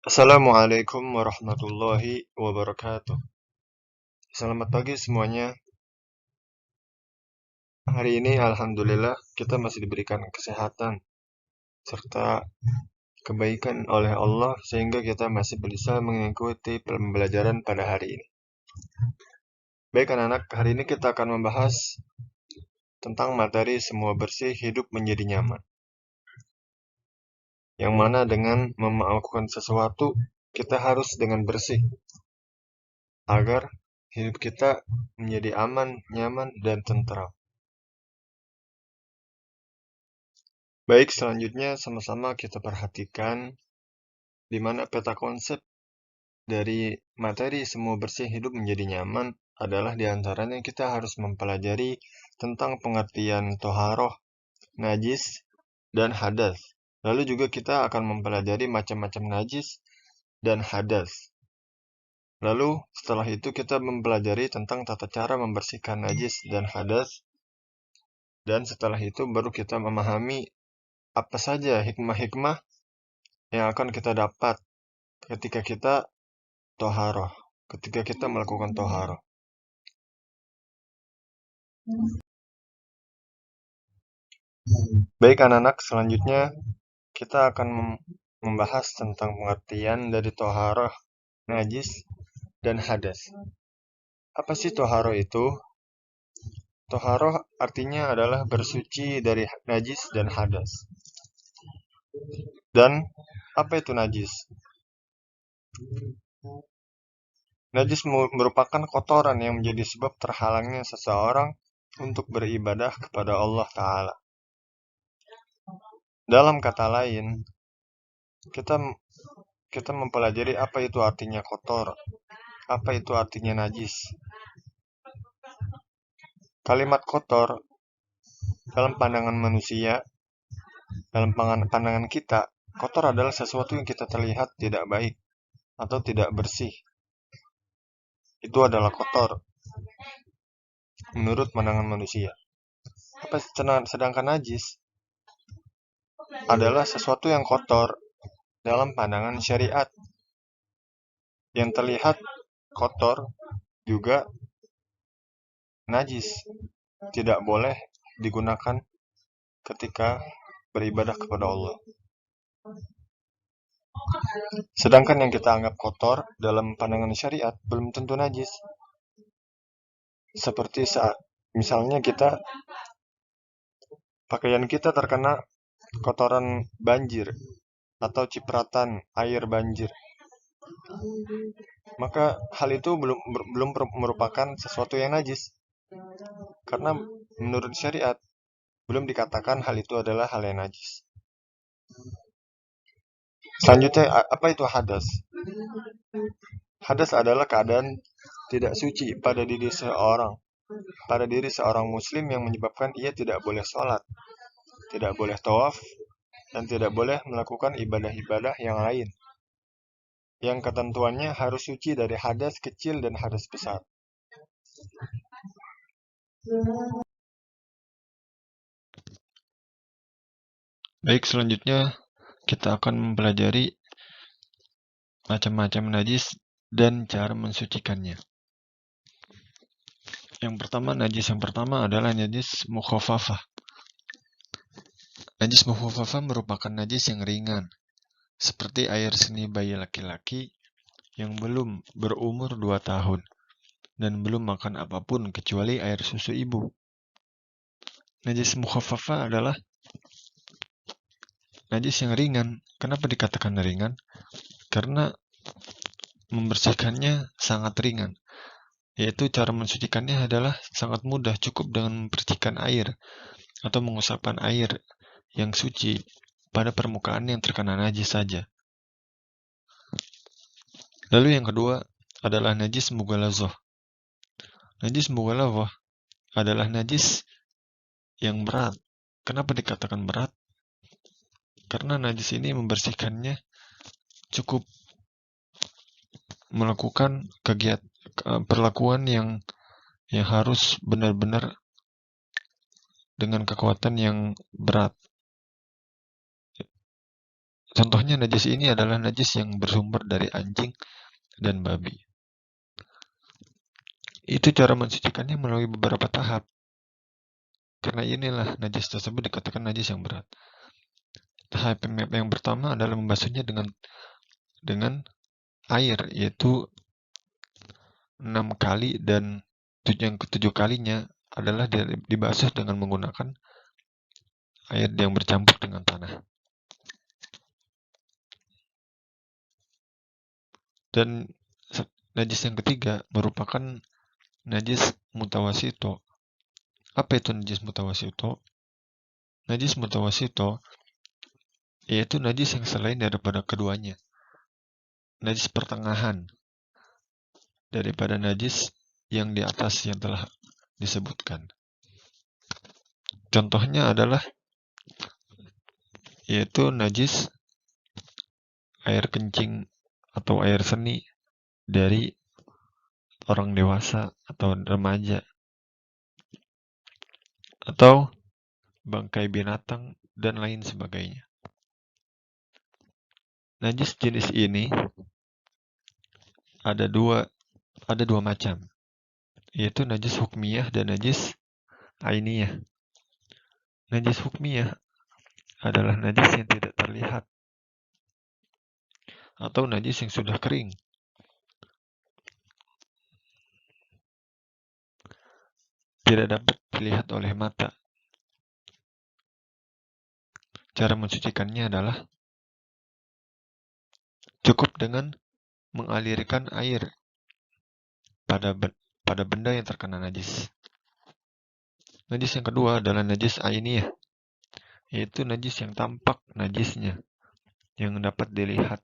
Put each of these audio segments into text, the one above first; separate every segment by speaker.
Speaker 1: Assalamualaikum warahmatullahi wabarakatuh. Selamat pagi semuanya. Hari ini alhamdulillah kita masih diberikan kesehatan serta kebaikan oleh Allah sehingga kita masih bisa mengikuti pembelajaran pada hari ini. Baik anak-anak, hari ini kita akan membahas tentang materi semua bersih hidup menjadi nyaman. Yang mana dengan melakukan sesuatu kita harus dengan bersih agar hidup kita menjadi aman, nyaman, dan tentram. Baik, selanjutnya sama-sama kita perhatikan di mana peta konsep dari materi semua bersih hidup menjadi nyaman adalah diantaranya kita harus mempelajari tentang pengertian toharoh, najis, dan hadas. Lalu juga kita akan mempelajari macam-macam najis dan hadas. Lalu setelah itu kita mempelajari tentang tata cara membersihkan najis dan hadas. Dan setelah itu baru kita memahami apa saja hikmah-hikmah yang akan kita dapat ketika kita toharoh, ketika kita melakukan toharoh. Baik anak-anak, selanjutnya kita akan membahas tentang pengertian dari toharoh, najis, dan hadas. Apa sih toharoh itu? Toharoh artinya adalah bersuci dari najis dan hadas. Dan apa itu najis? Najis merupakan kotoran yang menjadi sebab terhalangnya seseorang untuk beribadah kepada Allah Ta'ala. Dalam kata lain, kita mempelajari apa itu artinya kotor, apa itu artinya najis. Kalimat kotor dalam pandangan manusia, dalam pandangan kita, kotor adalah sesuatu yang kita terlihat tidak baik atau tidak bersih. Itu adalah kotor menurut pandangan manusia. Sedangkan najis adalah sesuatu yang kotor dalam pandangan syariat. Yang terlihat kotor juga najis, tidak boleh digunakan ketika beribadah kepada Allah. Sedangkan yang kita anggap kotor dalam pandangan syariat belum tentu najis. Seperti saat misalnya pakaian kita terkena kotoran banjir atau cipratan air banjir. Maka hal itu belum merupakan sesuatu yang najis. Karena menurut syariat belum dikatakan hal itu adalah hal yang najis. Selanjutnya, apa itu hadas? Hadas adalah keadaan tidak suci pada diri seorang muslim yang menyebabkan ia tidak boleh sholat, tidak boleh tawaf, dan tidak boleh melakukan ibadah-ibadah yang lain. Yang ketentuannya harus suci dari hadas kecil dan hadas besar. Baik, selanjutnya kita akan mempelajari macam-macam najis dan cara mensucikannya. Najis yang pertama adalah najis mukhafafah. Najis mukhafafah merupakan najis yang ringan, seperti air seni bayi laki-laki yang belum berumur 2 tahun dan belum makan apapun kecuali air susu ibu. Najis mukhafafah adalah najis yang ringan. Kenapa dikatakan ringan? Karena membersihkannya sangat ringan. Yaitu cara mensucikannya adalah sangat mudah, cukup dengan mempercikan air atau mengusapkan air yang suci pada permukaan yang terkena najis saja. Lalu yang kedua adalah najis mughalazah. Najis mughalazah adalah najis yang berat. Kenapa dikatakan berat? Karena najis ini membersihkannya cukup melakukan perlakuan yang harus benar-benar dengan kekuatan yang berat. Contohnya najis ini adalah najis yang bersumber dari anjing dan babi. Itu cara mensucikannya melalui beberapa tahap. Karena inilah najis tersebut dikatakan najis yang berat. Tahap yang pertama adalah membasuhnya dengan air, yaitu 6 kali, dan yang ketujuh kalinya adalah dibasuh dengan menggunakan air yang bercampur dengan tanah. Dan najis yang ketiga merupakan najis mutawasito. Apa itu najis mutawasito? Najis mutawasito yaitu najis yang selain daripada keduanya. Najis pertengahan daripada najis yang di atas yang telah disebutkan. Contohnya adalah yaitu najis air kencing atau air seni dari orang dewasa atau remaja, atau bangkai binatang dan lain sebagainya. Najis jenis ini ada dua macam, yaitu najis hukmiyah dan najis ainiyah. Najis hukmiyah adalah najis yang tidak terlihat atau najis yang sudah kering. Tidak dapat dilihat oleh mata. Cara mensucikannya adalah cukup dengan mengalirkan air pada benda yang terkena najis. Najis yang kedua adalah najis ainiyah, yaitu najis yang tampak najisnya, yang dapat dilihat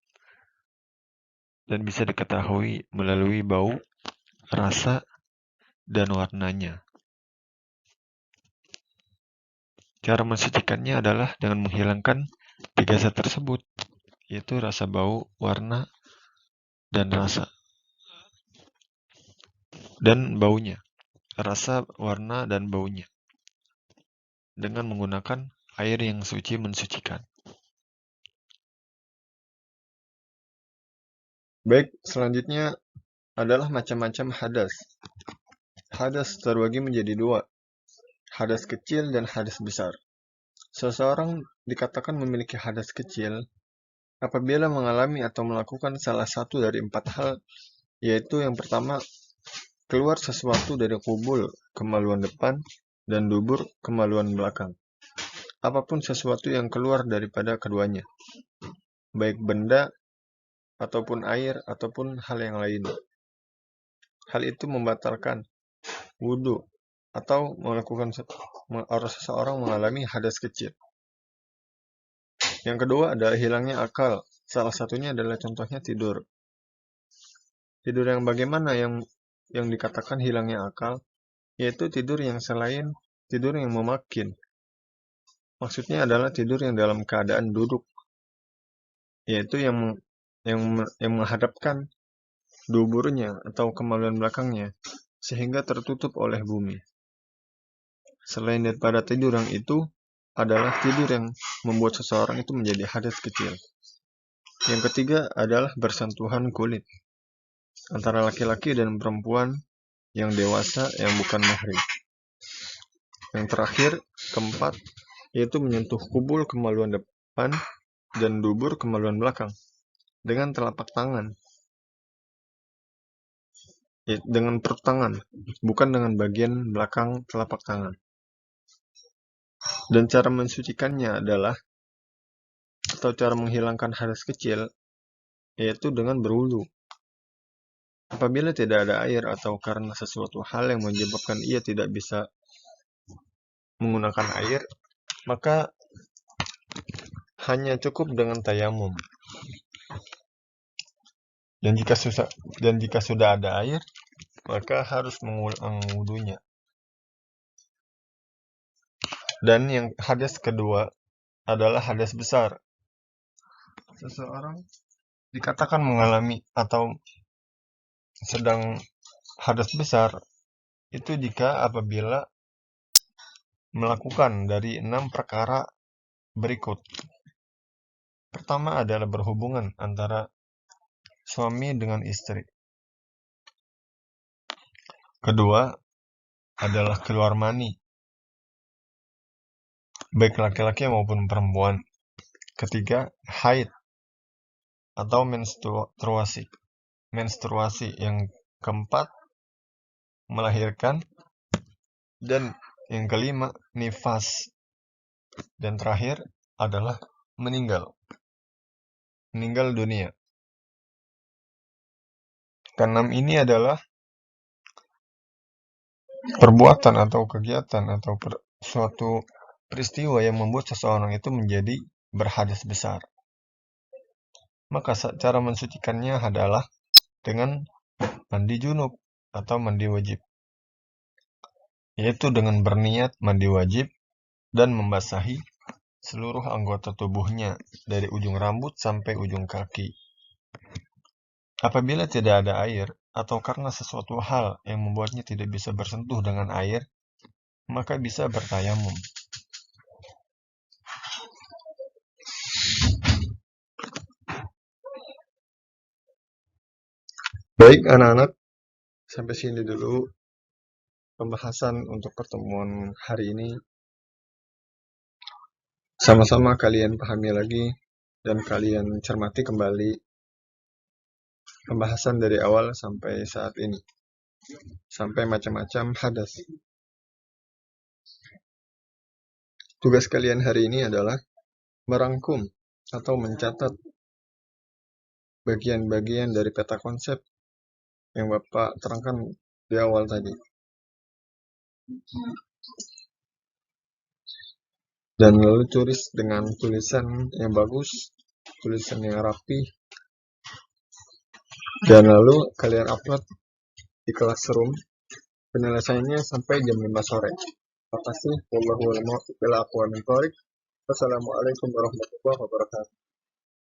Speaker 1: dan bisa diketahui melalui bau, rasa, dan warnanya. Cara mensucikannya adalah dengan menghilangkan tiga zat tersebut, yaitu rasa, bau, warna, dan rasa. Dan baunya. Rasa, warna, dan baunya. Dengan menggunakan air yang suci mensucikan. Baik, selanjutnya adalah macam-macam hadas. Hadas terbagi menjadi dua, hadas kecil dan hadas besar. Seseorang dikatakan memiliki hadas kecil apabila mengalami atau melakukan salah satu dari 4 hal, yaitu yang pertama, keluar sesuatu dari kubul kemaluan depan dan dubur kemaluan belakang. Apapun sesuatu yang keluar daripada keduanya, baik benda, ataupun air, ataupun hal yang lain. Hal itu membatalkan wudhu atau seseorang mengalami hadas kecil. Yang kedua adalah hilangnya akal. Salah satunya adalah contohnya tidur. Tidur yang bagaimana yang dikatakan hilangnya akal? Yaitu tidur yang selain tidur yang memakin. Maksudnya adalah tidur yang dalam keadaan duduk, yaitu yang menghadapkan duburnya atau kemaluan belakangnya sehingga tertutup oleh bumi. Selain daripada tidur yang itu adalah tidur yang membuat seseorang itu menjadi hadas kecil. Yang ketiga adalah bersentuhan kulit antara laki-laki dan perempuan yang dewasa yang bukan mahrim. Yang terakhir, keempat, yaitu menyentuh kubul kemaluan depan dan dubur kemaluan belakang dengan telapak tangan, dengan perut tangan, bukan dengan bagian belakang telapak tangan. Dan cara mensucikannya adalah, atau cara menghilangkan hadas kecil, yaitu dengan berwudu. Apabila tidak ada air atau karena sesuatu hal yang menyebabkan ia tidak bisa menggunakan air, maka hanya cukup dengan tayamum. Dan jika sudah ada air, maka harus mengulang wudunya. Dan yang hadas kedua adalah hadas besar. Seseorang dikatakan mengalami atau sedang hadas besar itu jika apabila melakukan dari 6 perkara berikut. Pertama adalah berhubungan antara suami dengan istri. Kedua adalah keluar mani, baik laki-laki maupun perempuan. Ketiga, haid atau menstruasi. Yang keempat, melahirkan. Dan yang kelima, nifas. Dan terakhir adalah meninggal dunia. Keenam ini adalah perbuatan atau kegiatan atau suatu peristiwa yang membuat seseorang itu menjadi berhadas besar. Maka cara mensucikannya adalah dengan mandi junub atau mandi wajib, yaitu dengan berniat mandi wajib dan membasahi seluruh anggota tubuhnya dari ujung rambut sampai ujung kaki. Apabila tidak ada air atau karena sesuatu hal yang membuatnya tidak bisa bersentuh dengan air, maka bisa bertayamum. Baik anak-anak, sampai sini dulu pembahasan untuk pertemuan hari ini. Sama-sama kalian pahami lagi dan kalian cermati kembali pembahasan dari awal sampai saat ini. Sampai macam-macam hadas. Tugas kalian hari ini adalah merangkum atau mencatat bagian-bagian dari peta konsep yang Bapak terangkan di awal tadi. Dan lalu tulis dengan tulisan yang bagus, tulisan yang rapi, dan lalu kalian upload di Classroom. Penyelesaiannya sampai jam 5 sore. Terima kasih. Wassalamualaikum warahmatullahi wabarakatuh.